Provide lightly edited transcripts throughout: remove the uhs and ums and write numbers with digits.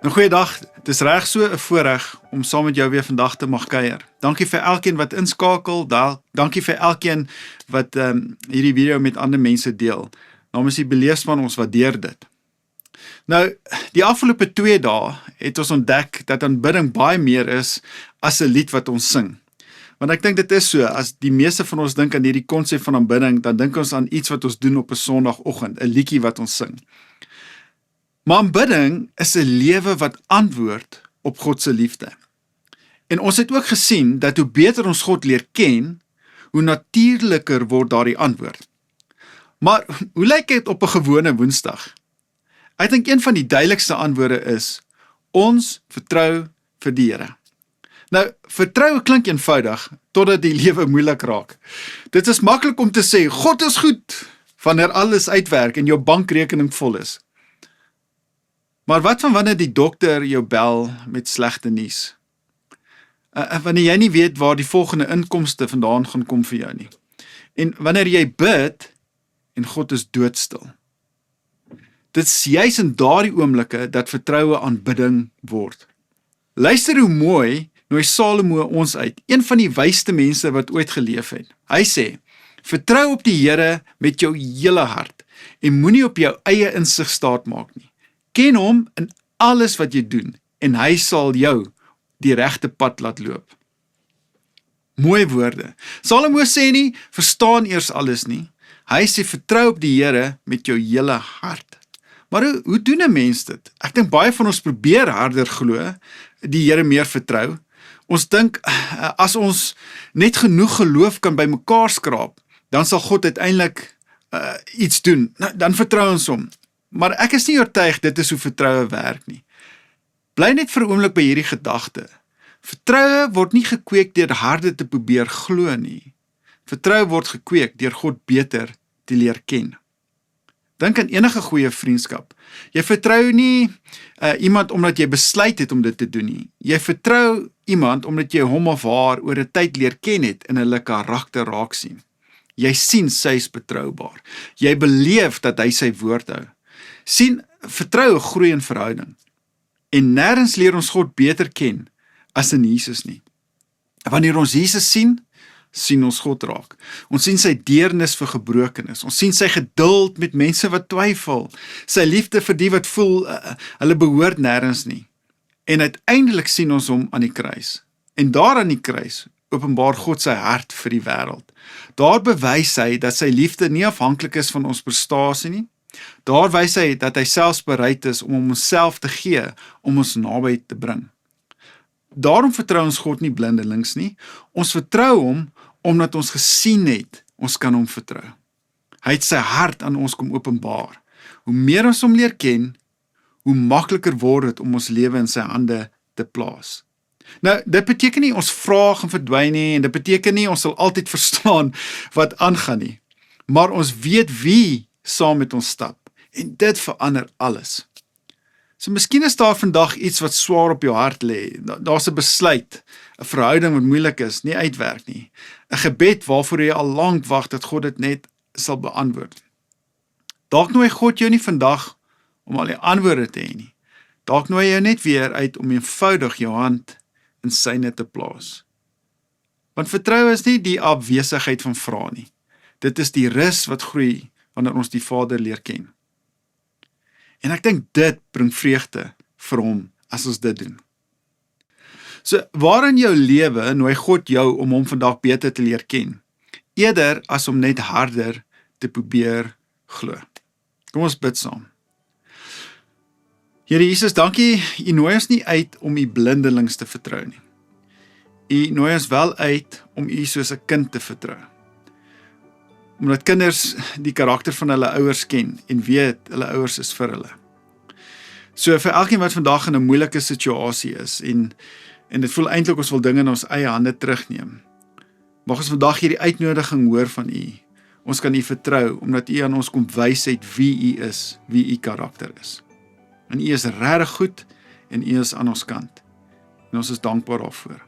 Goeiedag, het is reg so 'n voorreg om saam met jou weer vandag te mag kuier. Dankie vir elkeen wat inskakel, dankie vir elkeen wat hierdie video met ander mense deel. Namens die beleefspan, ons waardeer dit. Nou, die afgelope 2 dae het ons ontdek dat aanbidding baie meer is as 'n lied wat ons sing. Want ek dink dit is so, as die meeste van ons dink aan hierdie konsep van aanbidding, dan dink ons aan iets wat ons doen op 'n Sondagoggend, 'n liedjie wat ons sing. Maar aanbidding is 'n lewe wat antwoord op God se liefde. En ons het ook gesien dat hoe beter ons God leer ken, hoe natuurliker word daardie antwoord. Maar hoe lyk dit op 'n gewone Woensdag? Ek dink een van die duidelikste antwoorde is, ons vertrou vir die Here. Nou, vertroue klink eenvoudig, totdat die lewe moeilik raak. Dit is maklik om te sê, God is goed, wanneer alles uitwerk en jou bankrekening vol is. Maar wat van wanneer die dokter jou bel met slegte nuus? Wanneer jy nie weet waar die volgende inkomste vandaan gaan kom vir jou nie. En wanneer jy bid, en God is doodstil. Dit is juis in daardie oomblikke dat vertroue aanbidding word. Luister hoe mooi nooi Salomo ons uit, een van die wysste mense wat ooit geleef het. Hy sê, vertrou op die Here met jou hele hart, en moenie op jou eie insig staat maak nie. Ken hom in alles wat jy doen, en hy sal jou die regte pad laat loop. Mooi woorde. Salomo sê nie, verstaan eers alles nie. Hy sê, vertrou op die Here met jou hele hart. Maar hoe doen 'n mens dit? Ek dink baie van ons probeer harder glo, die Here meer vertrou. Ons dink, as ons net genoeg geloof kan by mekaar skraap, dan sal God uiteindelik iets doen. Nou, dan vertrou ons hom. Maar ek is nie oortuig dit is hoe vertroue werk nie. Bly net vir 'n oomblik by hierdie gedagte. Vertroue word nie gekweek deur harde te probeer glo nie. Vertroue word gekweek deur God beter te leer ken. Dink aan enige goeie vriendskap. Jy vertrou nie iemand omdat jy besluit het om dit te doen nie. Jy vertrou iemand omdat jy hom of haar oor 'n tyd leer ken het en hulle karakter raak sien. Jy sien sy is betroubaar. Jy beleef dat hy sy woord hou. Sien, vertroue groei in verhouding. En nêrens leer ons God beter ken as in Jesus nie. Wanneer ons Jesus sien, sien ons God raak. Ons sien sy deernis vir gebrokenes. Ons sien sy geduld met mense wat twyfel. Sy liefde vir die wat voel, hulle behoort nêrens nie. En uiteindelik sien ons hom aan die kruis. En daar aan die kruis openbaar God sy hart vir die wêreld. Daar bewys hy dat sy liefde nie afhanklik is van ons prestasie nie. Daar wys hy dat hy selfs bereid is om homself te gee, om ons naby te bring. Daarom vertrou ons God nie blindelings nie. Ons vertrou hom omdat ons gesien het, ons kan hom vertrou. Hy het sy hart aan ons kom openbaar. Hoe meer ons hom leer ken, hoe makliker word dit om ons lewe in sy hande te plaas. Nou, dit beteken nie ons vra gaan verdwyn nie, en dit beteken nie ons sal altyd verstaan wat aangaan nie. Maar ons weet wie saam met ons stap, en dit verander alles. So miskien is daar vandag iets wat swaar op jou hart lê. Daar's 'n besluit, 'n verhouding wat moeilik is, nie uitwerk nie. 'n Gebed waarvoor jy al lank wag dat God dit net sal beantwoord. Dalk nooi God jou nie vandag om al die antwoorde te hê nie. Dalk nooi jou net weer uit om eenvoudig jou hand in syne te plaas. Want vertroue is nie die afwesigheid van vra nie. Dit is die rus wat groei wanneer ons die Vader leer ken. En ek dink dit bring vreugde vir hom as ons dit doen. So, waar in jou lewe nooi God jou om hom vandag beter te leer ken, eerder as om net harder te probeer glo. Kom ons bid saam. Here Jesus, dankie, U nooi ons nie uit om U blindelings te vertrou nie. U nooi ons wel uit om U soos 'n kind te vertrou. Omdat kinders die karakter van hulle ouers ken en weet hulle ouers is vir hulle. So vir elkeen wat vandag in 'n moeilike situasie is en dit voel eintlik ons wil dinge in ons eie hande terugneem. Mag ons vandag hierdie uitnodiging hoor van U. Ons kan U vertrou omdat U aan ons kom wys het wie U is, wie U karakter is. En U is regtig goed en U is aan ons kant. En ons is dankbaar daarvoor.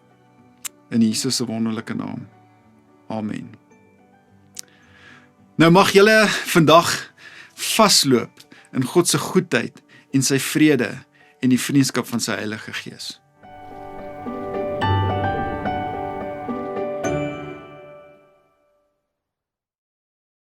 In Jesus se wonderlike naam. Amen. Nou mag julle vandag vasloop in God se goedheid en sy vrede en die vriendskap van sy Heilige Gees.